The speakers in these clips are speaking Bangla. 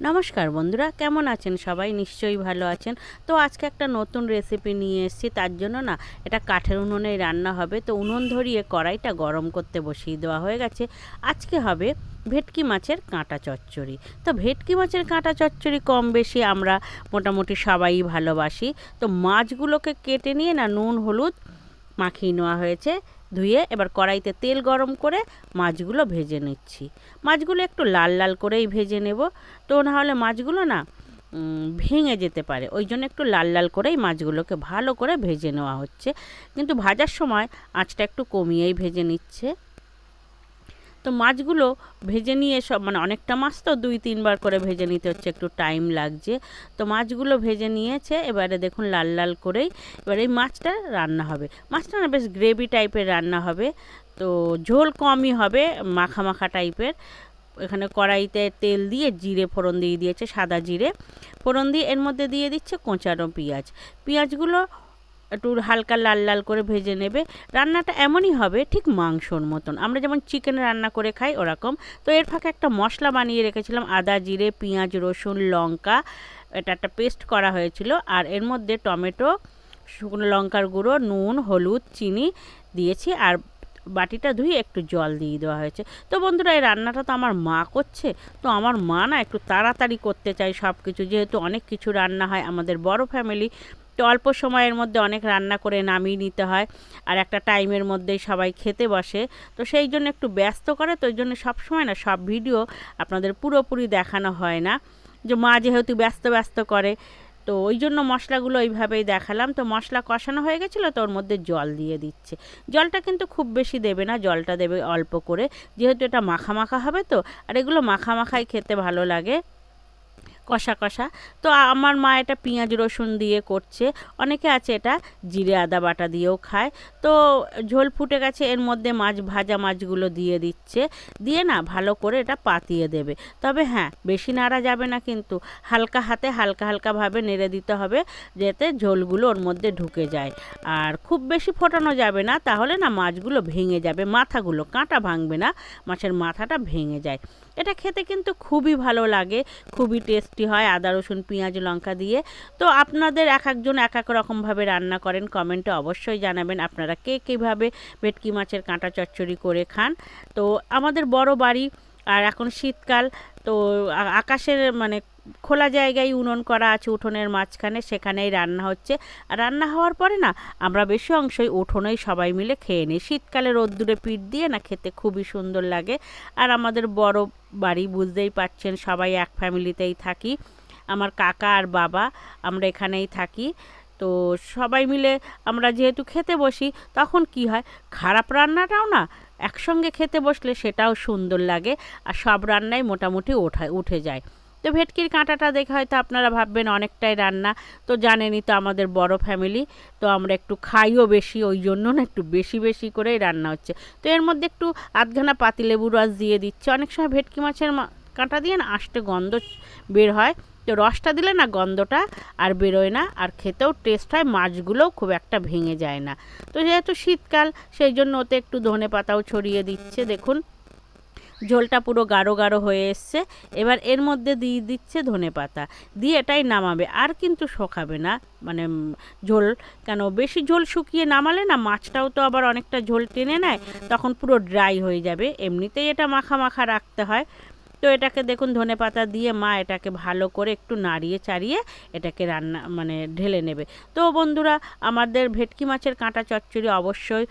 নমস্কার বন্ধুরা, কেমন আছেন সবাই? নিশ্চয়ই ভালো আছেন। তো আজকে একটা নতুন রেসিপি নিয়ে এসেছি। তার জন্য না, এটা কাঠের উনুনেই রান্না হবে। তো উনুন ধরিয়ে কড়াইটা গরম করতে বসিয়ে দেওয়া হয়ে গেছে। আজকে হবে ভেটকি মাছের কাঁটা চচ্চড়ি। তো ভেটকি মাছের কাঁটা চচ্চড়ি কম বেশি আমরা মোটামুটি সবাই ভালোবাসি। তো মাছগুলোকে কেটে নিয়ে না নুন হলুদ মাখিয়ে নেওয়া হয়েছে, ধুয়ে এবার কড়াইতে তেল গরম করে মাছগুলো ভেজে নিচ্ছি। মাছগুলো একটু লাল লাল করেই ভেজে নেব, তো নাহলে মাছগুলো না ভেঙে যেতে পারে। ওই জন্য একটু লাল লাল করেই মাছগুলোকে ভালো করে ভেজে নেওয়া হচ্ছে, কিন্তু ভাজার সময় আঁচটা একটু কমিয়েই ভেজে নিচ্ছে। তো মাছগুলো ভেজে নিয়ে সব অনেকটা মাছ তো 2-3 বার করে ভেজে নিতে হচ্ছে, একটু টাইম লাগছে। তো মাছগুলো ভেজে নিয়েছে, এবারে দেখুন লাল লাল করেই এবার এই মাছটা রান্না হবে। মাছটা না বেশ গ্রেভি টাইপের রান্না হবে, তো ঝোল কমই হবে, মাখা মাখা টাইপের। এখানে কড়াইতে তেল দিয়ে জিরে ফোড়ন দিয়ে দিয়েছে, সাদা জিরে ফোড়ন দিয়ে এর মধ্যে দিয়ে দিচ্ছে কোঁচানো পেঁয়াজগুলো একটু হালকা লাল লাল করে ভেজে নেবে। রান্নাটা এমনই হবে ঠিক মাংসর মতন, আমরা যেমন চিকেন রান্না করে খাই ওরকম। তো এর ফাঁকে একটা মশলা বানিয়ে রেখেছিলাম, আদা জিরে পেঁয়াজ রসুন লঙ্কা, এটা একটা পেস্ট করা হয়েছিল। আর এর মধ্যে টমেটো, শুকনো লঙ্কার গুঁড়ো, নুন হলুদ চিনি দিয়েছি, আর বাটিটা ধুয়ে একটু জল দিয়ে দেওয়া হয়েছে। তো বন্ধুরা, এই রান্নাটা তো আমার মা করছে। তো আমার মা না একটু তাড়াতাড়ি করতে চাই সব কিছু, যেহেতু অনেক কিছু রান্না হয়, আমাদের বড় ফ্যামিলি। তো অল্প সময়ের মধ্যে অনেক রান্না করে নামিয়ে নিতে হয়, আর একটা টাইমের মধ্যেই সবাই খেতে বসে। তো সেই জন্য একটু ব্যস্ত করে, তো ওই জন্য সবসময় না সব ভিডিও আপনাদের পুরোপুরি দেখানো হয় না, যে মা যেহেতু ব্যস্ত ব্যস্ত করে। তো ওই জন্য মশলাগুলো ওইভাবেই দেখালাম। তো মশলা কষানো হয়ে গেছিলো, তো ওর মধ্যে জল দিয়ে দিচ্ছে। জলটা কিন্তু খুব বেশি দেবে না, জলটা দেবে অল্প করে, যেহেতু এটা মাখা মাখা হবে। তো আর এগুলো মাখা মাখাই খেতে ভালো লাগে, কষা কষা। তো আমার মা এটা পেঁয়াজ রসুন দিয়ে করছে, অনেকে আছে এটা জিরে আদা বাটা দিয়েও খায়। তো ঝোল ফুটে গেছে, এর মধ্যে ভাজা মাছগুলো দিয়ে দিচ্ছে, দিয়ে না ভালো করে এটা পাতিয়ে দেবে। তবে হ্যাঁ, বেশি নাড়া যাবে না, কিন্তু হালকা হাতে হালকা হালকাভাবে নেড়ে দিতে হবে, যাতে ঝোলগুলো ওর মধ্যে ঢুকে যায়। আর খুব বেশি ফোটানো যাবে না, তাহলে না মাছগুলো ভেঙে যাবে, মাথাগুলো, কাঁটা ভাঙবে না, মাছের মাথাটা ভেঙে যায়। এটা খেতে কিন্তু খুবই ভালো লাগে, খুবই টেস্টি হয় আদা রসুন পেঁয়াজ লঙ্কা দিয়ে। তো আপনাদের এক একজন এক এক রকমভাবে রান্না করেন, কমেন্টে অবশ্যই জানাবেন আপনারা কে কীভাবে ভেটকি মাছের কাঁটা চচ্চড়ি করে খান। তো আমাদের বড় বাড়ি, আর এখন শীতকাল, তো আকাশের খোলা জায়গায় উনুন করা আছে, উঠোনের মাঝখানে, সেখানেই রান্না হচ্ছে। আর রান্না হওয়ার পরে না আমরা বেশি অংশই উঠোনেই সবাই মিলে খেয়ে নিই। শীতকালে রোদ্দুরে পিঠ দিয়ে না খেতে খুবই সুন্দর লাগে। আর আমাদের বড় বাড়ি, বুঝতেই পারছেন, সবাই এক ফ্যামিলিতেই থাকি। আমার কাকা আর বাবা, আমরা এখানেই থাকি। তো সবাই মিলে আমরা যেহেতু খেতে বসি, তখন কি হয়, খারাপ রান্নাটাও না একসঙ্গে খেতে বসলে সেটাও সুন্দর লাগে, আর সব রান্নাই মোটামুটি উঠে যায়। তো ভেটকির কাঁটাটা দেখে হয়তো আপনারা ভাববেন অনেকটাই রান্না, তো জানেনই তো আমাদের বড় ফ্যামিলি, তো আমরা একটু খাইও বেশি, ওই জন্য না একটু বেশি বেশি করেই রান্না হচ্ছে। তো এর মধ্যে একটু আধখানা পাতিলেবুর রস দিয়ে দিচ্ছে। অনেক সময় ভেটকি মাছের কাঁটা দিয়ে না আষ্টে গন্ধ বের হয়, তো রসটা দিলে না গন্ধটা আর বেরোয় না, আর খেতেও টেস্ট হয়, মাছগুলোও খুব একটা ভেঙে যায় না। তো যেহেতু শীতকাল, সেই জন্য ওতে একটু ধনে পাতাও ছড়িয়ে দিচ্ছে। দেখুন ঝোলটা পুরো গাঢ় গাঢ় হয়ে এসছে। এবার এর মধ্যে দিয়ে দিচ্ছে ধনে পাতা, দিয়ে এটাই নামাবে, আর কিন্তু শোকাবে না, ঝোল কেন, বেশি ঝোল শুকিয়ে নামালে না মাছটাও তো আবার অনেকটা ঝোল টেনে নেয়, তখন পুরো ড্রাই হয়ে যাবে। এমনিতেই এটা মাখা মাখা রাখতে হয়। তো এটাকে দেখুন ধনে পাতা দিয়ে মা এটাকে ভালো করে একটু নাড়িয়ে চাড়িয়ে এটাকে রান্না ঢেলে নেবে। তো বন্ধুরা, আমাদের ভেটকি মাছের কাঁটা চচ্চড়ি অবশ্যই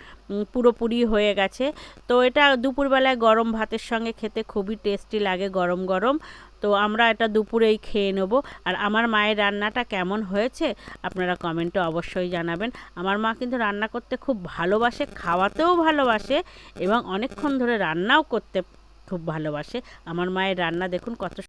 পুরোপুরি হয়ে গেছে। তো এটা দুপুরবেলায় গরম ভাতের সঙ্গে খেতে খুবই টেস্টি লাগে, গরম গরম। তো আমরা এটা দুপুরেই খেয়ে নেব। আর আমার মায়ের রান্নাটা কেমন হয়েছে আপনারা কমেন্টে অবশ্যই জানাবেন। আমার মা কিন্তু রান্না করতে খুব ভালোবাসে, খাওয়াতেও ভালোবাসে, এবং অনেকক্ষণ ধরে রান্নাও করতে খুব ভালোবাসে। আমার মায়ের রান্না দেখুন কত